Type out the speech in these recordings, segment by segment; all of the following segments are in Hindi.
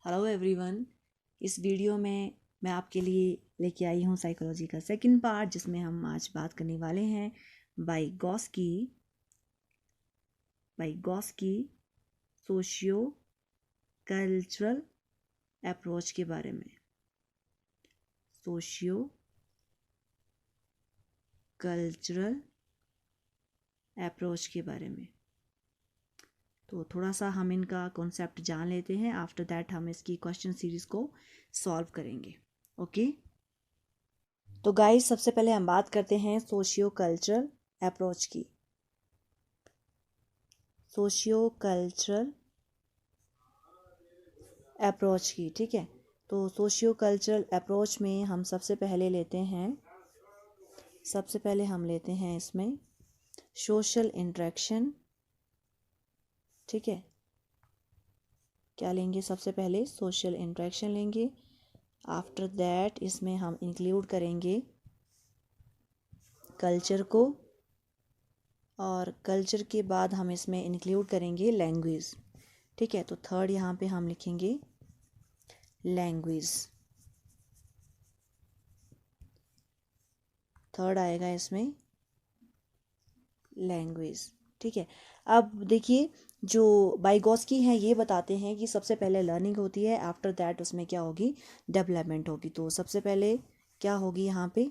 Hello everyone. इस वीडियो में मैं आपके लिए लेके आई हूँ साइकोलॉजी का सेकंड पार्ट, जिसमें हम आज बात करने वाले हैं वाइगॉस्की सोशियो कल्चरल अप्रोच के बारे में। सोशियो कल्चरल अप्रोच के बारे में तो थोड़ा सा हम इनका कॉन्सेप्ट जान लेते हैं। आफ्टर दैट हम इसकी क्वेश्चन सीरीज को सॉल्व करेंगे। ओके, तो गाइस सबसे पहले हम बात करते हैं सोशियो कल्चरल अप्रोच की। सोशियो कल्चरल अप्रोच की, ठीक है। तो सोशियो कल्चरल अप्रोच में हम सबसे पहले लेते हैं इसमें सोशल इंटरेक्शन, ठीक है। क्या लेंगे? सबसे पहले सोशल इंटरेक्शन लेंगे। आफ्टर दैट इसमें हम इंक्लूड करेंगे कल्चर को, और कल्चर के बाद हम इसमें इंक्लूड करेंगे लैंग्वेज, ठीक है। तो थर्ड यहाँ पे हम लिखेंगे लैंग्वेज। थर्ड आएगा इसमें लैंग्वेज, ठीक है। अब देखिए, जो वाइगॉस्की हैं ये बताते हैं कि सबसे पहले लर्निंग होती है, आफ्टर दैट उसमें क्या होगी? डेवलपमेंट होगी। तो सबसे पहले क्या होगी यहाँ पे?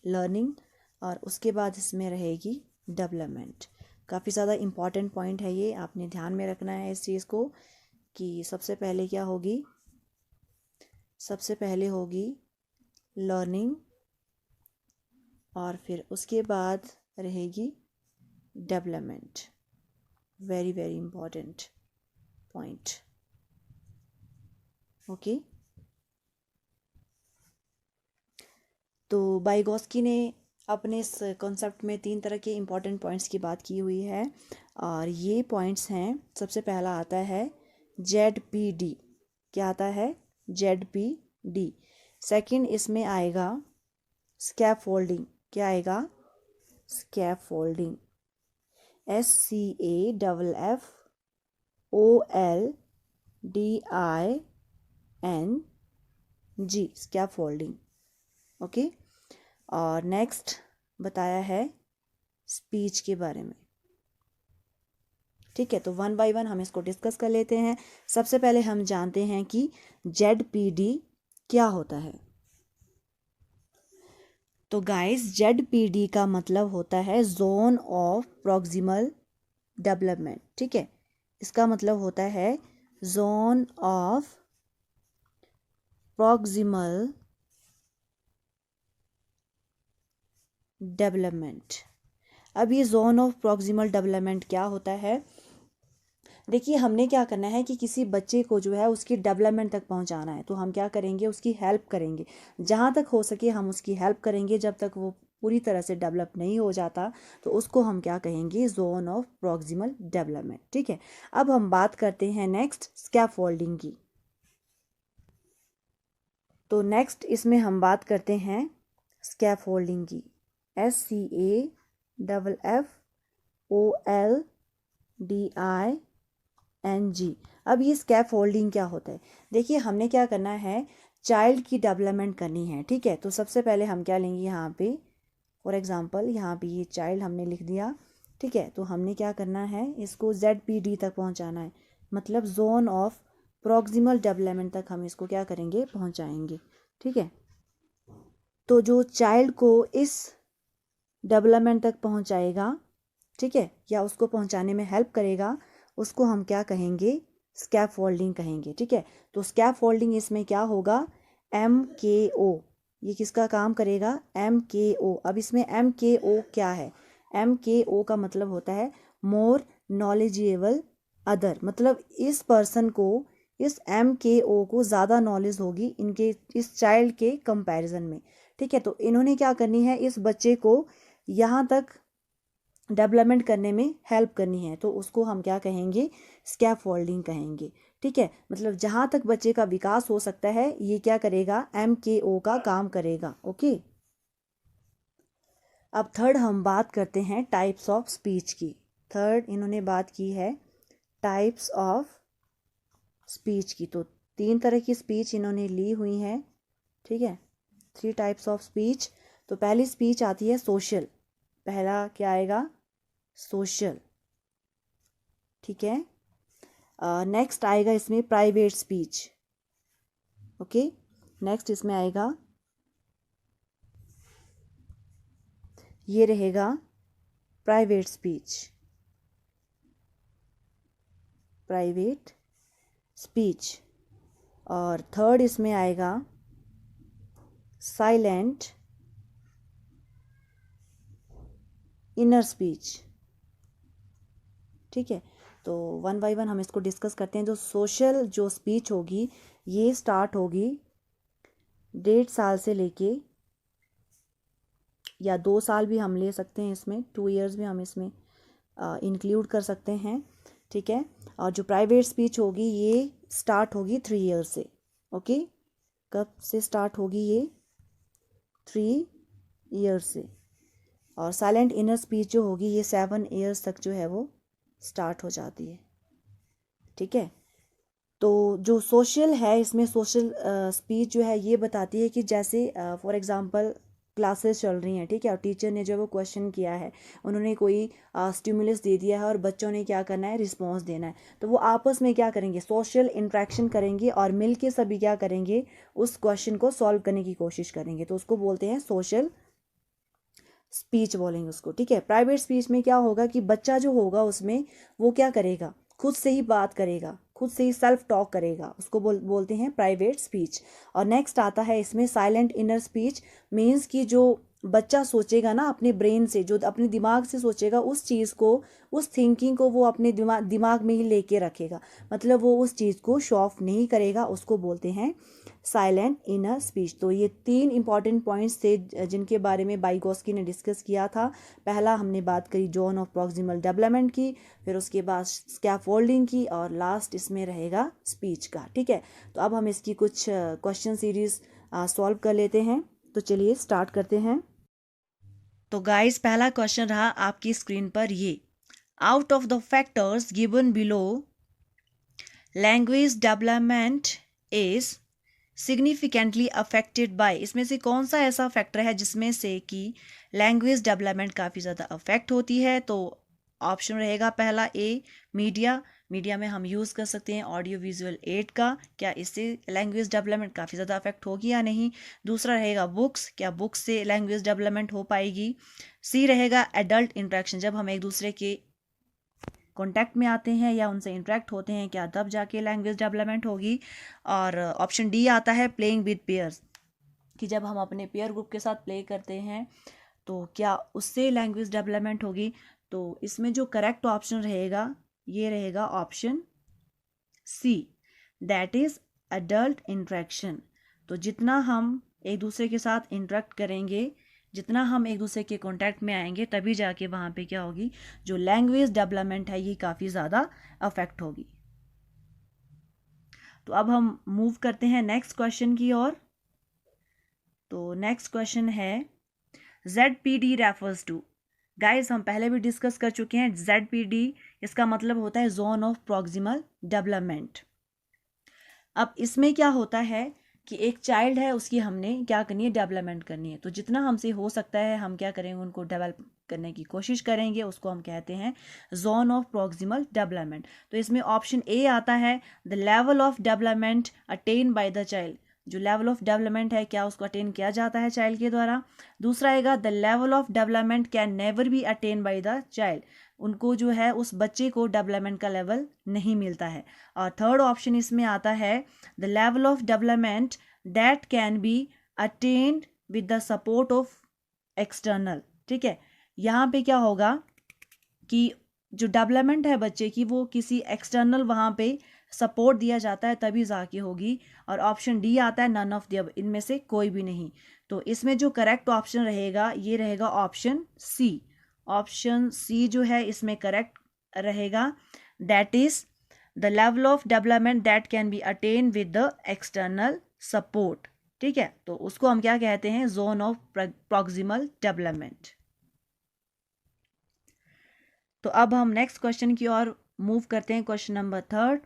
लर्निंग, और उसके बाद इसमें रहेगी डेवलपमेंट। काफ़ी ज़्यादा इम्पॉर्टेंट पॉइंट है ये, आपने ध्यान में रखना है इस चीज़ को कि सबसे पहले क्या होगी? सबसे पहले होगी लर्निंग, और फिर उसके बाद रहेगी development. Very very important point. Okay, तो वाइगॉस्की ने अपने इस कॉन्सेप्ट में 3 तरह के इम्पॉर्टेंट पॉइंट्स की बात की हुई है, और ये पॉइंट्स हैं। सबसे पहला आता है ZPD। क्या आता है? ZPD। सेकंड इसमें आएगा स्कैफोल्डिंग। क्या आएगा? स्कैफोल्डिंग। SCAFFOLDING, scaffolding. ओके, और नेक्स्ट बताया है स्पीच के बारे में, ठीक है। तो वन बाय वन हम इसको डिस्कस कर लेते हैं। सबसे पहले हम जानते हैं कि ZPD क्या होता है। तो गाइस, ZPD का मतलब होता है जोन ऑफ प्रॉक्सिमल डेवलपमेंट, ठीक है। इसका मतलब होता है जोन ऑफ प्रॉक्सिमल डेवलपमेंट। अब ये जोन ऑफ प्रॉक्सिमल डेवलपमेंट क्या होता है? देखिए, हमने क्या करना है कि किसी बच्चे को जो है उसकी डेवलपमेंट तक पहुंचाना है, तो हम क्या करेंगे? उसकी हेल्प करेंगे। जहां तक हो सके हम उसकी हेल्प करेंगे। जब तक वो पूरी तरह से डेवलप नहीं हो जाता तो उसको हम क्या कहेंगे? जोन ऑफ प्रॉक्सिमल डेवलपमेंट, ठीक है। अब हम बात करते हैं नेक्स्ट स्कैफोल्डिंग की। तो नेक्स्ट इसमें हम बात करते हैं स्कैफोल्डिंग की। SCAFFOLDING। अब ये स्कैफोल्डिंग क्या होता है? देखिए, हमने क्या करना है? चाइल्ड की डेवलपमेंट करनी है, ठीक है। तो सबसे पहले हम क्या लेंगे? यहाँ पे फॉर एग्जांपल यहाँ पे ये चाइल्ड हमने लिख दिया, ठीक है। तो हमने क्या करना है? इसको ZPD तक पहुँचाना है, मतलब जोन ऑफ प्रॉक्सिमल डेवलपमेंट तक हम इसको क्या करेंगे? पहुँचाएंगे, ठीक है। तो जो चाइल्ड को इस डेवलपमेंट तक पहुँचाएगा, ठीक है, या उसको पहुँचाने में हेल्प करेगा, उसको हम क्या कहेंगे? स्कैफोल्डिंग कहेंगे, ठीक है। तो स्कैफोल्डिंग इसमें क्या होगा? MKO। ये किसका काम करेगा? MKO। अब इसमें MKO क्या है? MKO का मतलब होता है मोर नॉलेजेबल अदर, मतलब इस पर्सन को, इस MKO को ज़्यादा नॉलेज होगी इनके इस चाइल्ड के कंपैरिजन में, ठीक है। तो इन्होंने क्या करनी है? इस बच्चे को यहाँ तक डेवलपमेंट करने में हेल्प करनी है, तो उसको हम क्या कहेंगे? स्कैफोल्डिंग कहेंगे, ठीक है। मतलब जहाँ तक बच्चे का विकास हो सकता है ये क्या करेगा? MKO का काम करेगा। ओके, अब थर्ड हम बात करते हैं टाइप्स ऑफ स्पीच की। थर्ड इन्होंने बात की है टाइप्स ऑफ स्पीच की। तो 3 तरह की स्पीच इन्होंने ली हुई हैं, ठीक है, 3 टाइप्स ऑफ स्पीच। तो पहली स्पीच आती है सोशल, पहला क्या आएगा, सोशल, ठीक है। नेक्स्ट आएगा इसमें प्राइवेट स्पीच, ओके। नेक्स्ट इसमें आएगा, ये रहेगा प्राइवेट स्पीच, प्राइवेट स्पीच। और थर्ड इसमें आएगा साइलेंट इनर स्पीच, ठीक है। तो वन बाय वन हम इसको डिस्कस करते हैं। जो सोशल जो स्पीच होगी ये स्टार्ट होगी 1.5 साल से लेके, या 2 साल भी हम ले सकते हैं इसमें, 2 इयर्स भी हम इसमें इंक्लूड कर सकते हैं, ठीक है। और जो प्राइवेट स्पीच होगी ये स्टार्ट होगी 3 इयर्स से, ओके। कब से स्टार्ट होगी ये, 3 इयर्स से। और साइलेंट इनर स्पीच जो होगी ये 7 इयर्स तक जो है वो स्टार्ट हो जाती है, ठीक है। तो जो सोशल है इसमें सोशल स्पीच जो है ये बताती है कि जैसे फॉर एग्जांपल क्लासेस चल रही हैं, ठीक है, और टीचर ने जो वो क्वेश्चन किया है, उन्होंने कोई स्टिमुलस दे दिया है और बच्चों ने क्या करना है, रिस्पॉन्स देना है। तो वो आपस में क्या करेंगे, सोशल इंट्रैक्शन करेंगे और मिल के सभी क्या करेंगे, उस क्वेश्चन को सॉल्व करने की कोशिश करेंगे। तो उसको बोलते हैं सोशल स्पीच बोलेंगे उसको, ठीक है। प्राइवेट स्पीच में क्या होगा कि बच्चा जो होगा उसमें वो क्या करेगा, खुद से ही बात करेगा, खुद से ही सेल्फ टॉक करेगा, उसको बोलते हैं प्राइवेट स्पीच। और नेक्स्ट आता है इसमें साइलेंट इनर स्पीच, मीन्स कि जो बच्चा सोचेगा ना अपने ब्रेन से, जो अपने दिमाग से सोचेगा, उस चीज़ को, उस थिंकिंग को वो अपने दिमाग में ही लेके रखेगा, मतलब वो उस चीज़ को शो ऑफ नहीं करेगा, उसको बोलते हैं साइलेंट इनर स्पीच। तो ये 3 इंपॉर्टेंट पॉइंट्स थे जिनके बारे में वाइगोत्स्की ने डिस्कस किया था। पहला हमने बात करी जोन ऑफ प्रॉक्सिमल डेवलपमेंट की, फिर उसके बाद स्कैफोल्डिंग की, और लास्ट इसमें रहेगा स्पीच का, ठीक है। तो अब हम इसकी कुछ क्वेश्चन सीरीज सॉल्व कर लेते हैं। तो चलिए स्टार्ट करते हैं। तो गाइस पहला क्वेश्चन रहा आपकी स्क्रीन पर ये, out of the factors given below language development is significantly affected by, इसमें से कौन सा ऐसा फैक्टर है जिसमें से कि लैंग्वेज डेवलपमेंट काफ़ी ज़्यादा अफेक्ट होती है। तो ऑप्शन रहेगा पहला ए मीडिया, मीडिया में हम यूज़ कर सकते हैं ऑडियो विजुअल एड का, क्या इससे लैंग्वेज डेवलपमेंट काफ़ी ज़्यादा अफेक्ट होगी या नहीं। दूसरा रहेगा बुक्स, क्या बुक्स से लैंग्वेज डेवलपमेंट हो पाएगी। सी रहेगा एडल्ट इंट्रैक्शन, जब हम एक दूसरे के कॉन्टैक्ट में आते हैं या उनसे इंटरेक्ट होते हैं, क्या तब जाके लैंग्वेज डेवलपमेंट होगी। और ऑप्शन डी आता है प्लेइंग विद पेयर्स, कि जब हम अपने पेयर ग्रुप के साथ प्ले करते हैं तो क्या उससे लैंग्वेज डेवलपमेंट होगी। तो इसमें जो करेक्ट ऑप्शन रहेगा ये रहेगा option C, that is adult interaction. तो जितना हम एक दूसरे के साथ इंटरेक्ट करेंगे, जितना हम एक दूसरे के कांटेक्ट में आएंगे, तभी जाके वहाँ पे क्या होगी, जो लैंग्वेज डेवलपमेंट है ये काफ़ी ज़्यादा अफेक्ट होगी। तो अब हम मूव करते हैं नेक्स्ट क्वेश्चन की ओर। तो नेक्स्ट क्वेश्चन है ZPD रेफर्स टू, गाइस हम पहले भी डिस्कस कर चुके हैं, ZPD इसका मतलब होता है जोन ऑफ प्रॉक्सिमल डेवलपमेंट। अब इसमें क्या होता है कि एक चाइल्ड है, उसकी हमने क्या करनी है, डेवलपमेंट करनी है। तो जितना हमसे हो सकता है हम क्या करेंगे, उनको डेवलप करने की कोशिश करेंगे, उसको हम कहते हैं जोन ऑफ प्रॉक्सिमल डेवलपमेंट। तो इसमें ऑप्शन ए आता है the level of development attain by the child, जो लेवल ऑफ डेवलपमेंट है क्या उसको अटेन किया जाता है चाइल्ड के द्वारा। दूसरा आएगा the level of development can never be attain by the child, उनको जो है उस बच्चे को डेवलपमेंट का लेवल नहीं मिलता है। और थर्ड ऑप्शन इसमें आता है the level of development that can be attend with the support of external, ठीक है। यहाँ पे क्या होगा कि जो डेवलपमेंट है बच्चे की वो किसी एक्सटर्नल वहाँ पे सपोर्ट दिया जाता है तभी जाके होगी। और ऑप्शन डी आता है नन ऑफ द, इनमें से कोई भी नहीं। तो इसमें जो करेक्ट ऑप्शन रहेगा ये रहेगा ऑप्शन सी, ऑप्शन सी जो है इसमें करेक्ट रहेगा, that is the level of development that can be attain with the external support, ठीक है। तो उसको हम क्या कहते हैं, जोन ऑफ प्रॉक्सिमल डेवलपमेंट। तो अब हम नेक्स्ट क्वेश्चन की ओर मूव करते हैं, question number 3।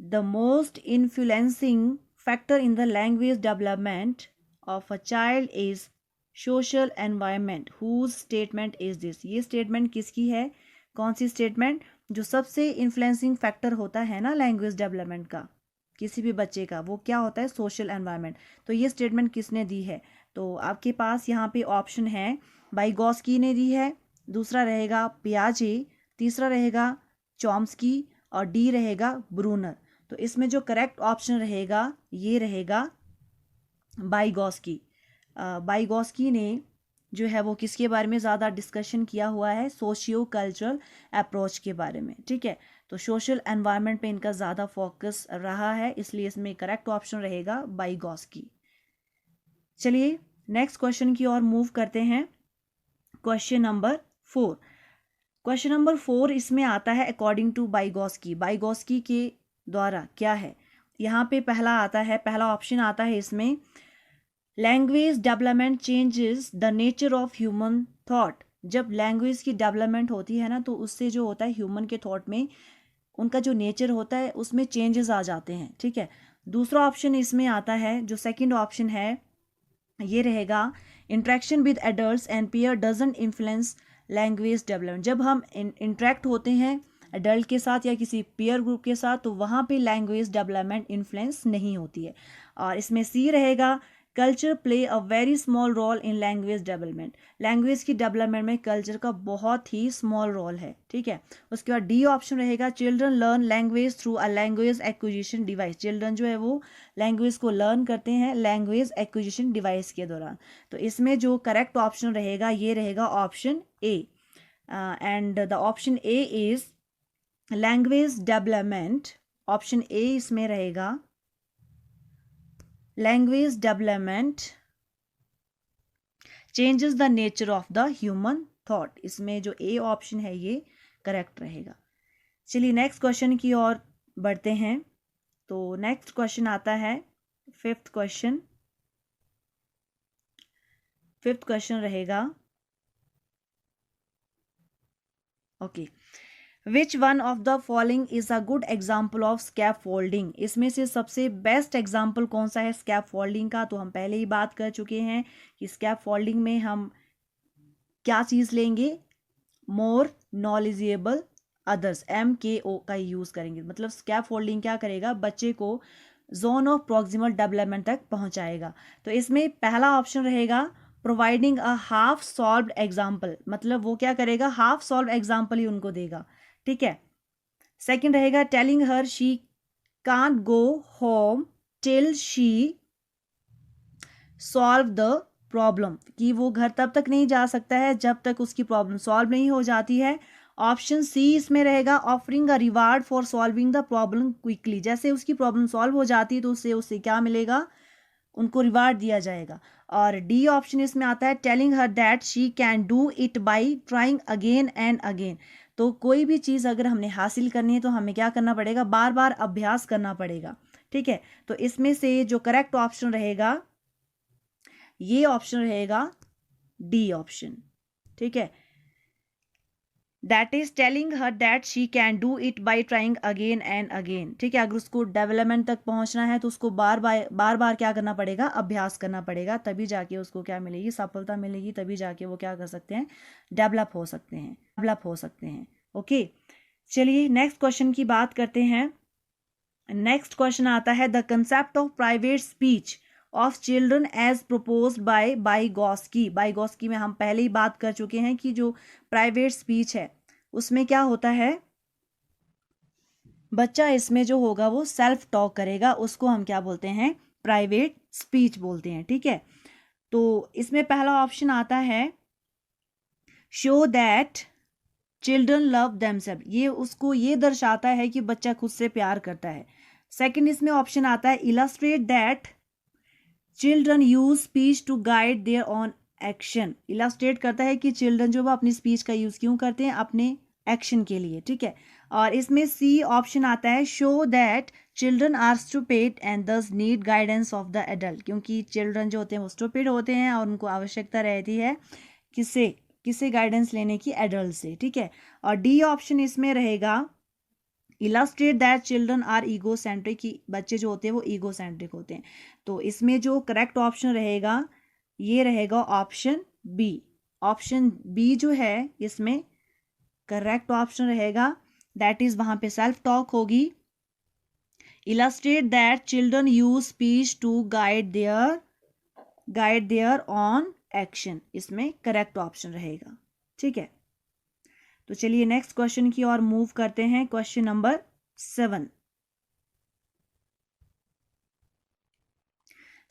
The most influencing factor in the language development of a child is social environment whose statement is this. ये स्टेटमेंट किसकी है, कौन सी स्टेटमेंट? जो सबसे इन्फ्लुएंसिंग फैक्टर होता है ना लैंग्वेज डेवलपमेंट का किसी भी बच्चे का, वो क्या होता है? Social environment. तो ये स्टेटमेंट किसने दी है? तो आपके पास यहाँ पे ऑप्शन है, वाइगोस्की ने दी है, दूसरा रहेगा पियाजे, तीसरा रहेगा चॉम्स्की और डी रहेगा ब्रूनर। तो इसमें जो करेक्ट ऑप्शन रहेगा ये रहेगा वाइगोस्की। वाइगोस्की ने जो है वो किसके बारे में ज़्यादा डिस्कशन किया हुआ है? सोशियो कल्चरल अप्रोच के बारे में, ठीक है। तो सोशल एनवायरनमेंट पे इनका ज़्यादा फोकस रहा है, इसलिए इसमें करेक्ट ऑप्शन रहेगा वाइगोस्की। चलिए नेक्स्ट क्वेश्चन की ओर मूव करते हैं। Question number 4। क्वेश्चन नंबर 4 इसमें आता है अकॉर्डिंग टू वाइगोस्की। वाइगोस्की के द्वारा क्या है, यहाँ पे पहला आता है, पहला ऑप्शन आता है इसमें, language development changes the nature of human thought. जब लैंग्वेज की डेवलपमेंट होती है ना, तो उससे जो होता है ह्यूमन के थॉट में उनका जो नेचर होता है उसमें चेंजेस आ जाते हैं, ठीक है। दूसरा ऑप्शन इसमें आता है, जो सेकंड ऑप्शन है ये रहेगा, interaction with adults and peer doesn't influence language development. जब हम इंट्रैक्ट होते हैं एडल्ट के साथ या किसी पीयर ग्रुप के साथ, तो वहाँ पे लैंग्वेज डेवलपमेंट इन्फ्लुएंस नहीं होती है। और इसमें सी रहेगा, culture play a very small role in language development. Language की डेवलपमेंट में कल्चर का बहुत ही स्मॉल रोल है, ठीक है। उसके बाद डी ऑप्शन रहेगा, children learn language through a language acquisition device. Children जो है वो लैंग्वेज को लर्न करते हैं लैंग्वेज एक्विजिशन डिवाइस के दौरान। तो इसमें जो करेक्ट ऑप्शन रहेगा ये रहेगा option A, and the option A is language development. Option A इसमें रहेगा, language development changes the nature of the human thought. इसमें जो ए ऑप्शन है ये करेक्ट रहेगा। चलिए नेक्स्ट क्वेश्चन की ओर बढ़ते हैं। तो नेक्स्ट क्वेश्चन आता है फिफ्थ क्वेश्चन। फिफ्थ क्वेश्चन रहेगा, okay, which one of the following is a good example of scaffolding. इसमें से सबसे बेस्ट एग्जाम्पल कौन सा है स्कैप फोल्डिंग का? तो हम पहले ही बात कर चुके हैं कि स्कैप फोल्डिंग में हम क्या चीज़ लेंगे, मोर नॉलेजेबल अदर्स, MKO का यूज़ करेंगे। मतलब स्कैप फोल्डिंग क्या करेगा, बच्चे को जोन ऑफ प्रॉक्सिमल डेवलपमेंट तक पहुंचाएगा। तो इसमें पहला ऑप्शन रहेगा, providing a half solved example. मतलब वो क्या करेगा, हाफ सॉल्व एग्जाम्पल ही उनको देगा, ठीक है। सेकंड रहेगा, telling her she can't go home till she solve the problem, कि वो घर तब तक नहीं जा सकता है जब तक उसकी प्रॉब्लम सॉल्व नहीं हो जाती है। ऑप्शन सी इसमें रहेगा, offering a reward for solving the problem quickly. जैसे उसकी प्रॉब्लम सॉल्व हो जाती है तो उससे क्या मिलेगा, उनको रिवार्ड दिया जाएगा। और डी ऑप्शन इसमें आता है, telling her that she can do it by trying again and again. तो कोई भी चीज़ अगर हमने हासिल करनी है तो हमें क्या करना पड़ेगा, बार बार अभ्यास करना पड़ेगा, ठीक है। तो इसमें से जो करेक्ट ऑप्शन रहेगा ये ऑप्शन रहेगा डी ऑप्शन, ठीक है। That is telling her that she can do it by trying again and again, ठीक है। अगर उसको डेवलपमेंट तक पहुंचना है तो उसको बार बार क्या करना पड़ेगा, अभ्यास करना पड़ेगा, तभी जाके उसको क्या मिलेगी, सफलता मिलेगी, तभी जाके वो क्या कर सकते हैं, डेवलप हो सकते हैं। ओके, चलिए नेक्स्ट क्वेश्चन की बात करते हैं। नेक्स्ट क्वेश्चन आता है, the concept of private speech of children as propose by Vygotsky. Vygotsky में हम पहले ही बात कर चुके हैं कि जो प्राइवेट स्पीच है उसमें क्या होता है, बच्चा इसमें जो होगा वो सेल्फ टॉक करेगा, उसको हम क्या बोलते हैं, प्राइवेट स्पीच बोलते हैं, ठीक है। तो इसमें पहला ऑप्शन आता है, show that children love themselves. ये उसको ये दर्शाता है कि बच्चा खुद से प्यार करता है। सेकंड इसमें ऑप्शन आता है, illustrate that children use speech to guide their on action. Illustrate करता है कि चिल्ड्रन जो वो अपनी स्पीच का यूज क्यों करते हैं, अपने एक्शन के लिए, ठीक है। और इसमें सी ऑप्शन आता है, show that children are stupid and thus need guidance of the adult. क्योंकि चिल्ड्रन जो होते हैं वो स्टूपिड होते हैं और उनको आवश्यकता रहती है किससे गाइडेंस लेने की, एडल्ट से, ठीक है। और डी ऑप्शन इसमें रहेगा, illustrate that children are egocentric, की बच्चे जो होते हैं वो ईगो सेंट्रिक होते हैं। तो इसमें जो करेक्ट ऑप्शन रहेगा ये रहेगा ऑप्शन बी। ऑप्शन बी जो है इसमें करेक्ट ऑप्शन रहेगा, दैट इज वहां पे सेल्फ टॉक होगी। Illustrate that children use speech to guide their on action, इसमें करेक्ट ऑप्शन रहेगा। ठीक है, तो चलिए नेक्स्ट क्वेश्चन की ओर मूव करते हैं। Question number 7।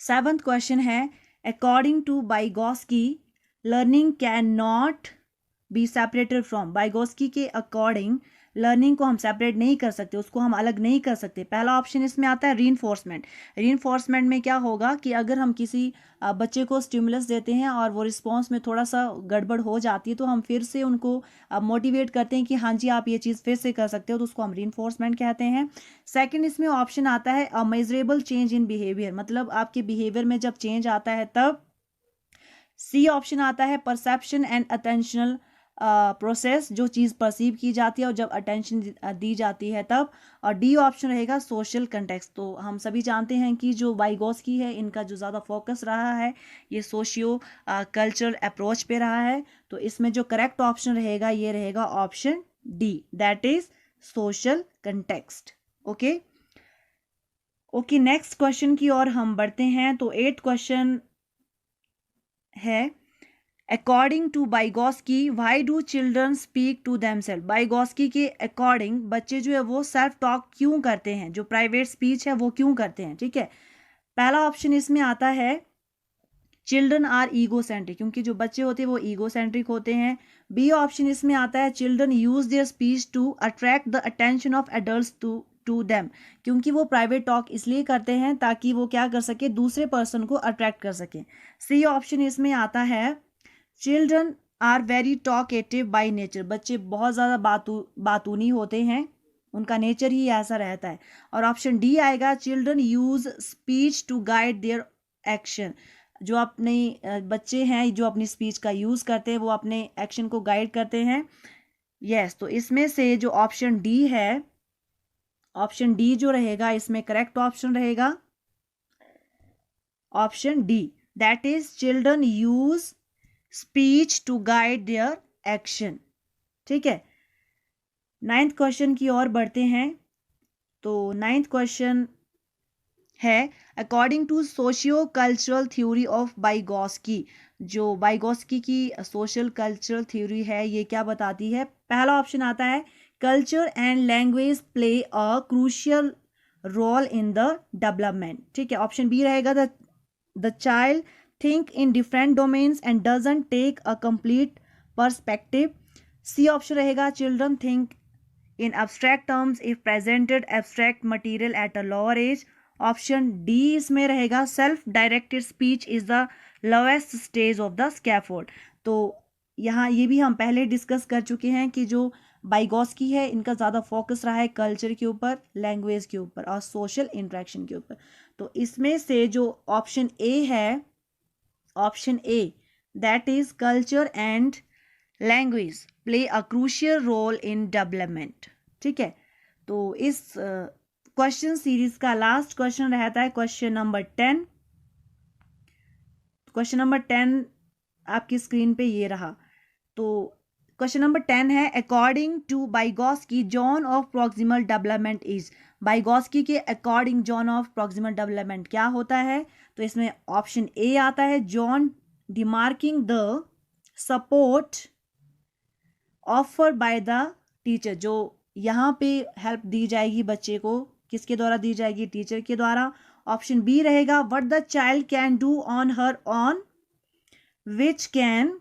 7th क्वेश्चन है, according to Vygotsky learning can not be separated from. Vygotsky के अकॉर्डिंग लर्निंग को हम सेपरेट नहीं कर सकते, उसको हम अलग नहीं कर सकते। पहला ऑप्शन इसमें आता है रीइंफोर्समेंट। रीइंफोर्समेंट में क्या होगा कि अगर हम किसी बच्चे को स्टिमुलस देते हैं और वो रिस्पॉन्स में थोड़ा सा गड़बड़ हो जाती है तो हम फिर से उनको मोटिवेट करते हैं कि हाँ जी आप ये चीज़ फिर से कर सकते हो, तो उसको हम रीइंफोर्समेंट कहते हैं। सेकंड इसमें ऑप्शन आता है अ मेजरेबल चेंज इन बिहेवियर, मतलब आपके बिहेवियर में जब चेंज आता है तब। सी ऑप्शन आता है परसेप्शन एंड अटेंशनल प्रोसेस, जो चीज़ परसीव की जाती है और जब अटेंशन दी जाती है तब। और डी ऑप्शन रहेगा सोशल कंटेक्स्ट। तो हम सभी जानते हैं कि जो वाइगोस्की है इनका जो ज़्यादा फोकस रहा है ये सोशियो कल्चरल अप्रोच पे रहा है। तो इसमें जो करेक्ट ऑप्शन रहेगा ये रहेगा option D, that is social context. Okay okay, next question की ओर हम बढ़ते हैं। तो 8th क्वेश्चन है, according to Vygotsky why do children speak to themself. Vygotsky के अकॉर्डिंग बच्चे जो है वो सेल्फ टॉक क्यों करते हैं, जो प्राइवेट स्पीच है वो क्यों करते हैं। ठीक है, पहला ऑप्शन इसमें आता है चिल्ड्रन आर ईगो सेंट्रिक, क्योंकि जो बच्चे होते हैं वो ईगो सेंट्रिक होते हैं। बी ऑप्शन इसमें आता है children use their speech to attract the attention of adults to them, क्योंकि वो प्राइवेट टॉक इसलिए करते हैं ताकि वो क्या कर सके, दूसरे पर्सन को अट्रैक्ट कर सके। सी ऑप्शन इसमें आता है children are very talkative by nature, बच्चे बहुत ज़्यादा बातूनी होते हैं, उनका नेचर ही ऐसा रहता है। और ऑप्शन डी आएगा children use speech to guide their action, जो अपने बच्चे हैं जो अपनी स्पीच का यूज़ करते हैं वो अपने एक्शन को गाइड करते हैं। यस, तो इसमें से जो ऑप्शन डी है, ऑप्शन डी जो रहेगा इसमें करेक्ट ऑप्शन रहेगा option D, that is children use speech to guide their action. ठीक है, 9th क्वेश्चन की ओर बढ़ते हैं। तो 9th क्वेश्चन है, according to socio cultural theory of Vygotsky, जो बाइगॉस्की की सोशल कल्चरल थ्योरी है ये क्या बताती है। पहला ऑप्शन आता है culture and language play a crucial role in the development. ठीक है, ऑप्शन बी रहेगा the child think in different domains and doesn't take a complete perspective. C option रहेगा children think in abstract terms if presented abstract material at a lower age. Option D इसमें रहेगा self directed speech is the lowest stage of the scaffold. तो यहाँ ये भी हम पहले डिस्कस कर चुके हैं कि जो बाइगॉस्की है इनका ज़्यादा फोकस रहा है कल्चर के ऊपर, लैंग्वेज के ऊपर और सोशल इंट्रैक्शन के ऊपर। तो इसमें से जो ऑप्शन ए है, option A, that is culture and language play a crucial role in development. ठीक है, तो इस क्वेश्चन सीरीज का लास्ट क्वेश्चन रहता है क्वेश्चन नंबर 10। क्वेश्चन नंबर 10 आपकी स्क्रीन पे ये रहा। तो क्वेश्चन नंबर 10 है, according to Vygotsky zone of proximal development is. Vygotsky के according zone of proximal development क्या होता है। तो इसमें ऑप्शन ए आता है zone demarking the support offer by the teacher, जो यहाँ पे हेल्प दी जाएगी बच्चे को किसके द्वारा दी जाएगी, टीचर के द्वारा। ऑप्शन बी रहेगा what the child can do on her own which can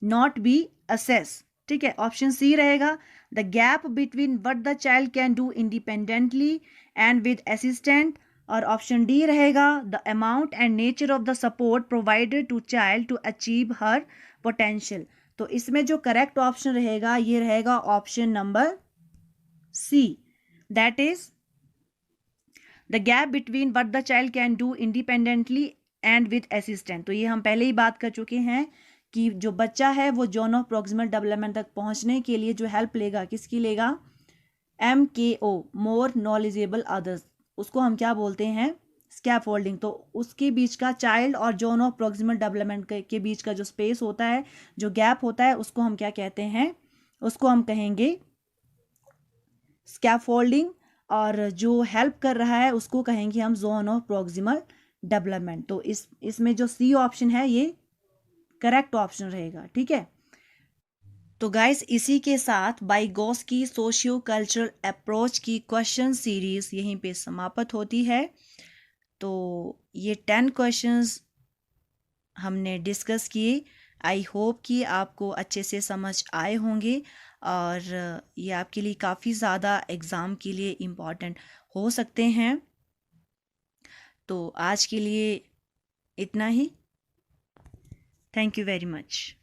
not be assess. ठीक है, ऑप्शन सी रहेगा the gap between what the child can do independently and with assistant. और ऑप्शन डी रहेगा the amount and nature of the support provided to child to achieve her potential. तो इसमें जो करेक्ट ऑप्शन रहेगा ये रहेगा option number C, that is the gap between what the child can do independently and with assistant. तो ये हम पहले ही बात कर चुके हैं कि जो बच्चा है वो जोन ऑफ प्रॉक्सिमल डेवलपमेंट तक पहुंचने के लिए जो हेल्प लेगा किसकी लेगा, MKO मोर नॉलेजेबल अदर्स, उसको हम क्या बोलते हैं, स्कैफोल्डिंग। तो उसके बीच का चाइल्ड और जोन ऑफ प्रॉक्सिमल डेवलपमेंट के बीच का जो स्पेस होता है, जो गैप होता है, उसको हम क्या कहते हैं, उसको हम कहेंगे स्कैफोल्डिंग। और जो हेल्प कर रहा है उसको कहेंगे हम जोन ऑफ प्रॉक्सिमल डेवलपमेंट। तो इसमें जो सी ऑप्शन है ये करेक्ट ऑप्शन रहेगा, ठीक है। तो गाइस इसी के साथ बाइगॉस की सोशियो कल्चरल अप्रोच की क्वेश्चन सीरीज यहीं पे समाप्त होती है। तो ये 10 क्वेश्चंस हमने डिस्कस किए। आई होप कि आपको अच्छे से समझ आए होंगे और ये आपके लिए काफ़ी ज़्यादा एग्ज़ाम के लिए इम्पॉर्टेंट हो सकते हैं। तो आज के लिए इतना ही। Thank you very much.